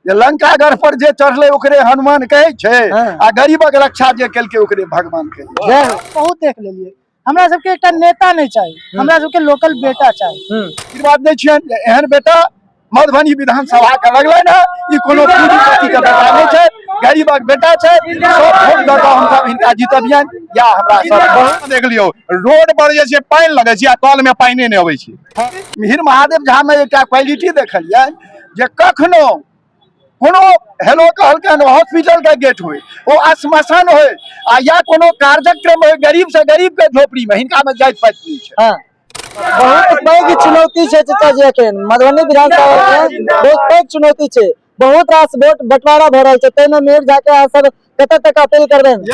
जे लंकागढ़ पर जे चढ़ले ओकरे हनुमान कहे छे आ गरीबक रक्षा जे केलके ओकरे भगवान कहे। बहुत देख लेलिए, हमरा सबके एकटा नेता नहीं चाहिए, हमरा सबके लोकल बेटा चाहिए। ई बात दै छियन जे एहन बेटा मधुबनी विधानसभा के लगलै ना, ई कोनो पूंजीपति के बेटा नहीं छे, गरीबक बेटा छे। सब वोट दऽ कऽ हम सब हिनका जीतबियन, या हमरा सब देख लियो रोड पर जे छै पानि लगे छै आ कल में पानि नहीं अबै छै। मिहिर महादेव झा में एकटा क्वालिटी देखलियै जे कखनो कोनो हेलो कहलकन हॉस्पिटल के गेट होय, ओ श्मशान होय, आ या कोनो कार्यक्रम होय गरीब से गरीब के झोपड़ी में, हिनका में जाइत पाइत नहीं छै। बहुत पैघ चुनौती छै चाचा जी, एखन मधुबनी विधानसभा में बहुत पैघ चुनौती छै। बहुत रास वोट बंटवारा भ रहल छै, तैमे मिहिर झा के अहाँ सब कतऽ तक अपील करबेन?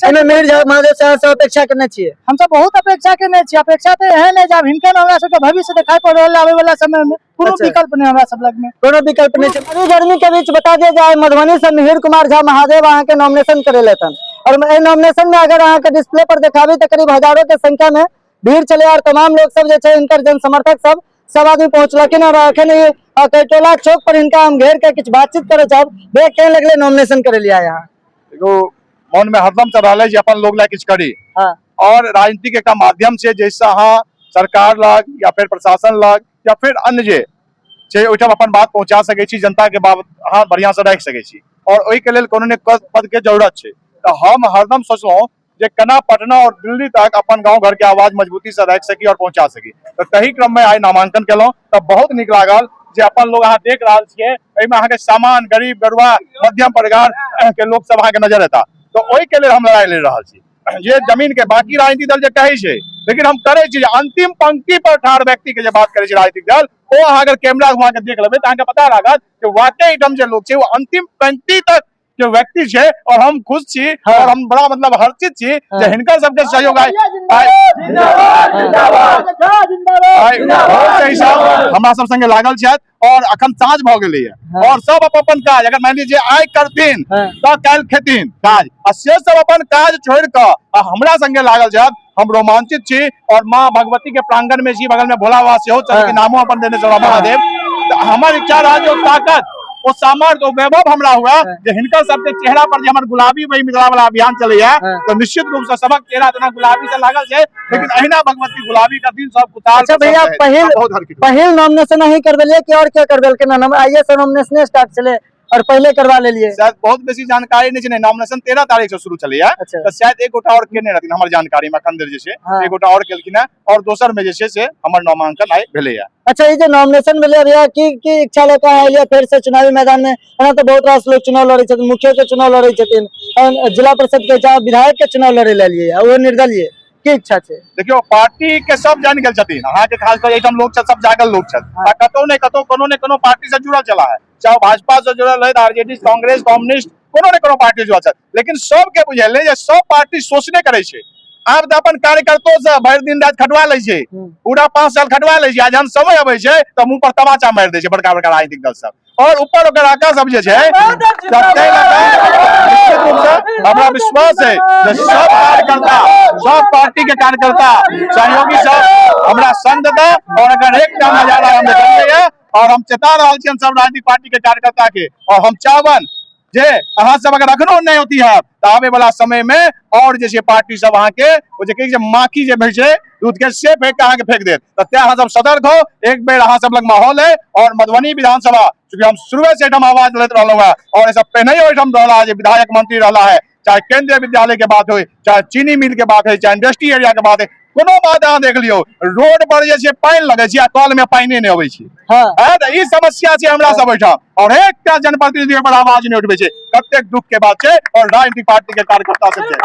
एमे मिहिर झा महादेव से अहाँ सब अपेक्षा करने छियै? हम सब बहुत अपेक्षा करने छियै। अपेक्षा तो एहन है जब हिनके में हमरा सबके भविष्य दिखाई पड़ रहल आवे वाला समय में कोनो विकल्प नहीं हमरा सब लग में, कोनो विकल्प नहीं छै। बड़ी गर्मी के बीच बता दिया जाए मधुबनी से मिहिर कुमार झा महादेव अहाँ के नॉमिनेशन करेले हन, और ए नॉमिनेशन में अगर अहाँ के डिस्प्ले पर देखाबी तो करीब हजारों के संख्या में भीड़ चले, और तमाम लोग सब जे छै इनकर जन समर्थक सब आदमी पहुंचलखिन, और अखन कैटोला चौक पर इनका हम घेर के कुछ बातचीत करे चाहब। देख के लगले नॉमिनेशन करे लिया यहाँ एगो मन में हरदम चल रहा है जे अपन लोग ला किछ करी, और राजनीति के माध्यम से जैसे अहाँ सरकार लग या फिर प्रशासन लग या फिर अन्य जे छै ओहिठाम अपन बात पहुंचा सके छी, जनता के बात अहाँ बढ़िया से रख सके छी, और ओहि के लेल कोनो ने पद के जरूरत छै। तो हम हरदम सोचलहुं जे केना पटना और दिल्ली तक अपन गांव घर के आवाज मजबूती से रख सकी और पहुंचा सकी। तो तही क्रम में आई नामांकन केलहुं, तो बहुत नीक लागल जे अपन लोग अहाँ देख रहा छियै, एहिमे अहाँ के सामान गरीब गरुआ मध्यम परिवार के लोग सब अहाँ के नजर एता। तो ओहि के लेल हम लड़ाई लड़ रहल छी। ये जमीन के बाकी राजनीतिक दल जे कहे छै, लेकिन हम करे छी अंतिम पंक्ति पर ठाड़ व्यक्ति के जे बात करे छै राजनीतिक दल, ओ अहाँ अगर कैमरा घुमा के देख लेबै तो अहाँ के पता लागत कि वाकई एकदम जे लोग छै वो अंतिम पंक्ति तक जो व्यक्ति छै, और हम खुश छी और हम बड़ा मतलब हर्षित छी जे हिनकर सबके सहयोग हमरा सब संगे लागल छथि। और अखन साँझ भ गेलै है, और सब अपन काज अगर मान लीजिए आइ करथिन तो काल्हि खेथिन काज, आ से सब अपन काज छोड़ कऽ हमरा संगे लागल छथि। हम रोमांचित छी, और माँ भगवती के प्रांगण में छी, बगल में भोला बाबा सेहो छथि, नामो अपन देने छथि महादेव। हमर इच्छा रहा जो ताकत वो सामर्थ्य वैभव हमरा हुआ जे हिनकर सबके चेहरा पर जे हमर गुलाबी वही मिथिला वाला अभियान चले है, तो निश्चित रूप से सबक चेहरा तना गुलाबी से लागल है, लेकिन अहिना भगवती गुलाबी का दिन सब कुताल। अच्छा भैया, पहिल नॉमिनेशन ही करबेलिए कि और क्या करबेलके ना? आइए से नॉमिनेशन स्टार्ट चले और पहले करवा ले लिए? शायद बहुत बेसी जानकारी नहीं छै, नॉमिनेशन 13 तारीख से शुरू चले है। अच्छा। तो शायद एक गोटा और केने रहथिन हमर जानकारी में, अखन देर जे छै एक गोटा और केलखिन है, और दोसर में जे छै से हमर नामांकन आइ भेलै है। अच्छा, ये जो नॉमिनेशन मिले भैया की इच्छा लेकर आए फिर से चुनावी मैदान में? तो बहुत रास लोग चुनाव लड़े छथिन, मुखिया के चुनाव लड़े छथिन, जिला परिषद के चाहे विधायक के चुनाव लड़े लिए, वो निर्दलीय की इच्छा छै? देखियो पार्टी के सब जान गेल छथिन, अहाँ के खास कर एठम लोग सब जागल लोग छथि, कतौ ने कतौ कोनो ने कोनो पार्टी से जुड़ल चला है, चाहे भाजपा से जुड़ल है, आरजेडी, कांग्रेस, कम्युनिस्ट, कोनो ने कोनो पार्टी जुड़ल छथि, लेकिन सबके बुझल जे सब पार्टी सोचने करे छै। आब तो अपन कार्यकर्तो से भरि दिन रात खटवा ले छै, पूरा 5 साल खटवा ले छै, आ जहन समय अबै छै तो मुंह पर तमाचा मारि दै छै बड़का बड़का राजनीतिक दल सब, और ऊपर ओकर आका सब जे छै। हमरा विश्वास है जे सब कार्यकर्ता, सब पार्टी के कार्यकर्ता सहयोगी सब हमरा संग देता, और अगर एक काम नजारा हम देखलिए है, और हम चेता रहल छी सब राजनीतिक पार्टी के कार्यकर्ता के, और हम चाहबन जे अहाँ सब अगर अखनो नहीं होती है तो आवे वाला समय में और जे पार्टी सब अहाँ के वो जे कहे माखी जे भर छै दूध के से फेंक के अहाँ के फेंक देत, तो अहाँ सब सतर्क हो। एक बेर अहाँ सब लग माहौल है, और मधुबनी विधानसभा चूंकि हम शुरू से आवाज लेते रहलो है, और ऐसा पहले रहा है विधायक मंत्री रहा है, चाहे केंद्रीय विद्यालय के बात हो, चाहे चीनी मिल के बात है, चाहे इंडस्ट्री एरिया के बात है, कोनो बात अहाँ देख लियो रोड पर जे छै पानि लगे छै आ कल में पानि नहीं अबै छै। तो ई समस्या छै हमरा सब ओइठाम, और एकटा जनप्रतिनिधि पर आवाज नहीं उठबै छै, कतेक दुख के बात छै। और राजनीतिक पार्टी के कार्यकर्ता सब छै,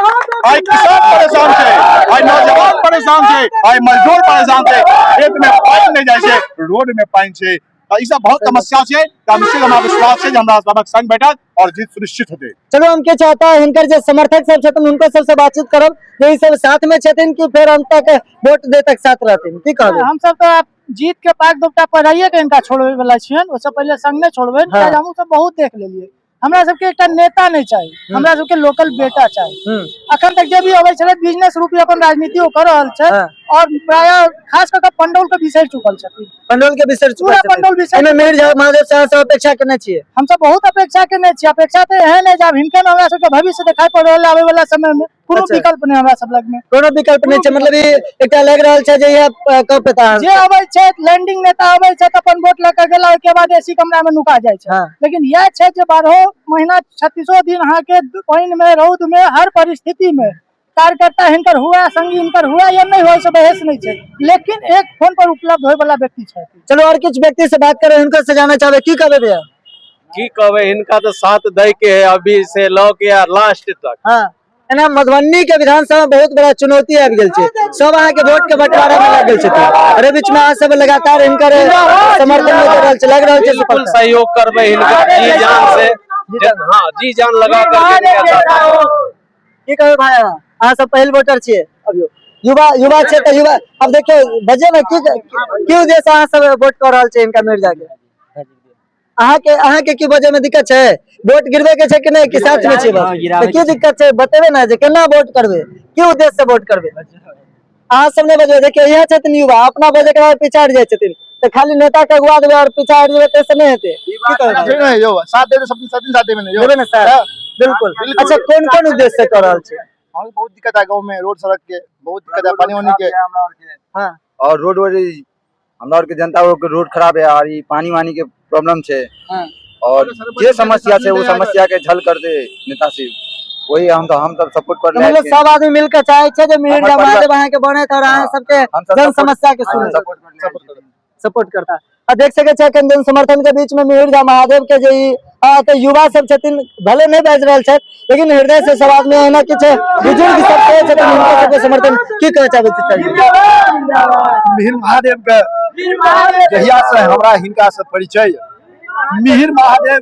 आइ किसान परेशान छै, आइ नौजवान परेशान छै, आइ मजदूर परेशान छै, खेत में पानि नहीं जाय छै, रोड में पानि छै, ई सब बहुत समस्या छै। निश्चित हमरा विश्वास छै जे हमरा सबक संग बैठत और जीत सुनिश्चित होते। चलो हम के चाहता है हिनकर जो समर्थक सब छथिन उनको सबसे बातचीत करब, यही सब साथ में छथिन कि फिर अंत तक वोट दे तक साथ रहथिन, की कहबे? हम सब तो जीत के पाक दुपटा पढ़ाइए के इनका छोड़वे वाला छियन, ओसे पहले संग ने छोड़बे, हम सब बहुत देख लेलिए। हमरा सबके एकटा नेता नहीं चाहिए, हमरा सबके लोकल बेटा चाहिए। अखन तक जे भी अबै छले बिजनेस रूपी अपन राजनीति कर रहल छै, और प्राय खास करके पंडौल के विषय चुकल छथिन, पंडौल के विषय चुकल छथिन। पंडौल विषय में मेर महादेव से सब अपेक्षा करने छियै, हम सब बहुत अपेक्षा करने छियै। अपेक्षा तो एहन है जब हिनके में हमरा सब के भविष्य दिखाई पड़ रहल आवे वाला समय में कोनो विकल्प नहीं हमरा सब लग में, कोनो विकल्प नहीं छै। मतलब ई एकटा लग रहल छै जे यह कब पता जे आबै छै लैंडिंग नेता आबै छै त अपन वोट लेके गेला, ओके बाद एसी कमरा में नुका जाय छै। लेकिन यह छै जे 12 महीना 36 दिन अहाँ के पानी में रौद में हर परिस्थिति में कार्यकर्ता हिनकर हुआ संगी हिनकर हुआ या नहीं हुआ से बहस नहीं है, लेकिन एक फोन पर उपलब्ध होय वाला व्यक्ति है। चलो और कुछ व्यक्ति से बात करें, हिनकर से जाना चाहे की कहबे भैया? की कहबे, हिनका तो साथ दे के है अभी से लो के लास्ट तक। हां एना मधुबनी के विधानसभा में बहुत बड़ा चुनौती आबि गेल छै, सब अहाँ के वोट के बंटवारा में लग गेल छथिन। अरे बीच में अहाँ सब लगातार हिनकर समर्थन में दे रहल छै, लग रहल छै बिल्कुल सहयोग करबे हिनका जी जान से। हां जी जान लगा कर की कहबे भाई? अहाँ सब पहल वोटर छियै, अभियो युवा छै त युवा अब देखियो बजे में की उद्देश्य अहाँ सब वोट कर रहल छै इनका मिर्जा के? अहाँ के की बजे में दिक्कत छै? वोट गिरबे के छै कि नहीं, कि साथ में छै? बस की दिक्कत छै बतेबे ना जे केना वोट करबे, की उद्देश्य से वोट करबे? अहाँ सब ने बजबे। देखियो यह छथिन युवा, अपना बजे के बाद पिछाड़ जाय छथिन, तो खाली नेता के अगुआ देबे और पिछाड़ देबे तैसे नहीं हेते। की कहबे? नहीं यो साथ दे सब साथ देबे नहीं यो देबे ना सर, बिल्कुल। अच्छा कौन उद्देश्य से कर रहल छै? हम बहुत दिक्कत है गांव में, रोड सड़क के बहुत दिक्कत है, पानी वानी के। हां और रोड हमरा और के जनता के रोड खराब है और ई पानी वानी के प्रॉब्लम छे। हां और जे समस्या छे वो समस्या के हल कर दे नेता से, वही हम सब सपोर्ट कर रहे हैं। मतलब सब आदमी मिलकर चाहे छे जे मिर्जा महादेव अहाँ के बने त अहाँ सबके जन समस्या के सुने सपोर्ट करता। और देख सके छे कि जन समर्थन के बीच में मिर्जा महादेव के जे तो युवा सब छथिन भले नहीं बाज रहल छथि, लेकिन हृदय से सब आदमी एना कि छे बुजुर्ग सब के छथिन उनके सबके समर्थन की कहे चाहबे छी? मिहिर महादेव के जहिया से हमरा हिनका से परिचय, मिहिर महादेव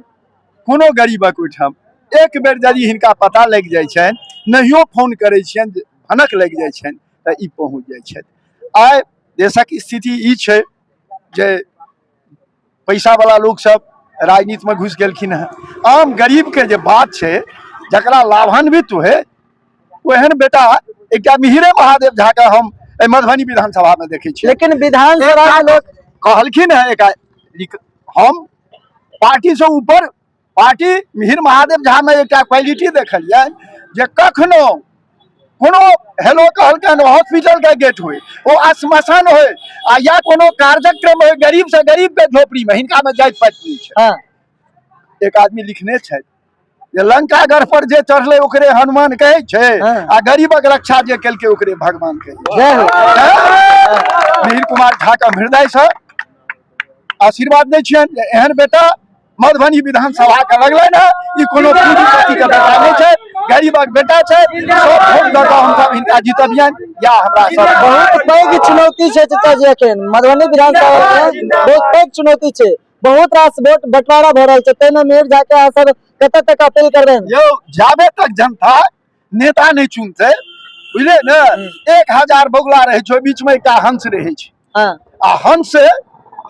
कोनो गरीबक उठाम एक बेर यदि हिनका पता लग जाय छन, नहियो फोन करे छियन, भनक लग जाय छन त ई पहुंच जाय छथि। आइ देशक स्थिति ई छै जे पैसा वाला लोग सब राजनीति में घुस गेलखिन है। आम गरीब के जे बात छै जकरा लाभान्वित हुए ओहन बेटा एकटा मिहिरे महादेव झा के हम मधुबनी विधानसभा में देखे छी। लेकिन विधानसभा में लोग कहलखिन है हम पार्टी से ऊपर, पार्टी मिहिर महादेव झा में एक क्वालिटी देखलिए जे कखनो कोनो हेलो कहलकन हॉस्पिटल के गेट हुए, वो आश्वासन हो या कोनो कार्यक्रम हो, गरीब से गरीब के झोपड़ी में हिनका में जाइत पाइत नहीं छै। एक आदमी लिखने छै जे लंका गढ़ पर जे चढ़ले ओकरे हनुमान कहे छै, आ गरीबक रक्षा जे केलके ओकरे भगवान कहे। मिहिर कुमार झा के हृदय से आशीर्वाद दै छियन जे एहन बेटा मधुबनी विधानसभा के लगले ना, ई कोनो पूंजीपति के बेटा नहीं छै, गरीबक बेटा छै। सब भोट दऽ कऽ हम सब हिनका जितबियन या हमरा सब बहुत पैघ चुनौती छै चाचा जी। एखन मधुबनी विधानसभा में बहुत पैघ चुनौती छै, बहुत रास वोट बंटवारा भ रहल छै, तै में मेयर जाके अहाँ सब कतऽ तक अपील करबे? यो जाबे तक जनता नेता नहीं चुनते बुझले ने, 1000 बगुला रहे छै, बीच में एकटा हंस रहे छै। आ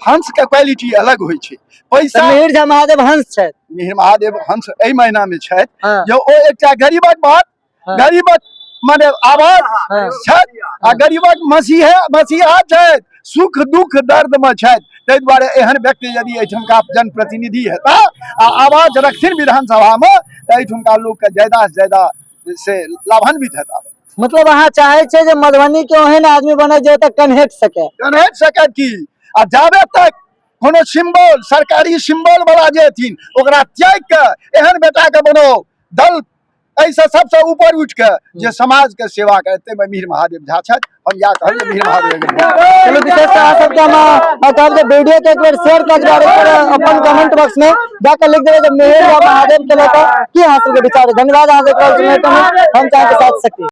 हंस के क्वालिटी अलग होय छै। पैसा मिहिर झा महादेव हंस छै, मिहिर महादेव हंस एहि महीना में छै जो ओ एकटा गरीबक बात, गरीबक माने आवाज छै, आ गरीबक मसीहा छै, सुख दुख दर्द में छै। ताहि दुआरे एहन व्यक्ति यदि एहिठुमका जनप्रतिनिधि हेता आ आवाज रखथिन विधानसभा में त एहिठुमका लोग के ज्यादा से ज्यादा से लाभान्वित हेता। मतलब अहाँ चाहे छै जे मधुबनी के ओहन आदमी बने जे तक कन्हेट सके की, आ जाबे तक कोनो सिंबल सरकारी सिंबल वाला जे हथिन ओकरा त्याग के एहन बेटा के बनो दल, ऐसे सबसे ऊपर उठ के जे समाज के सेवा करते में मिहिर महादेव झा छथि। हम या कहलिए मिहिर महादेव चलो विशेष अहाँ सबके हम कहब जे वीडियो के एक बार शेयर कर दिया, अपन कमेंट बॉक्स में जाकर लिख देबे जे मिहिर महादेव के लेकर की अहाँ सबके विचार है। धन्यवाद अहाँ देख रहल छी, हम चाहे के साथ सकती।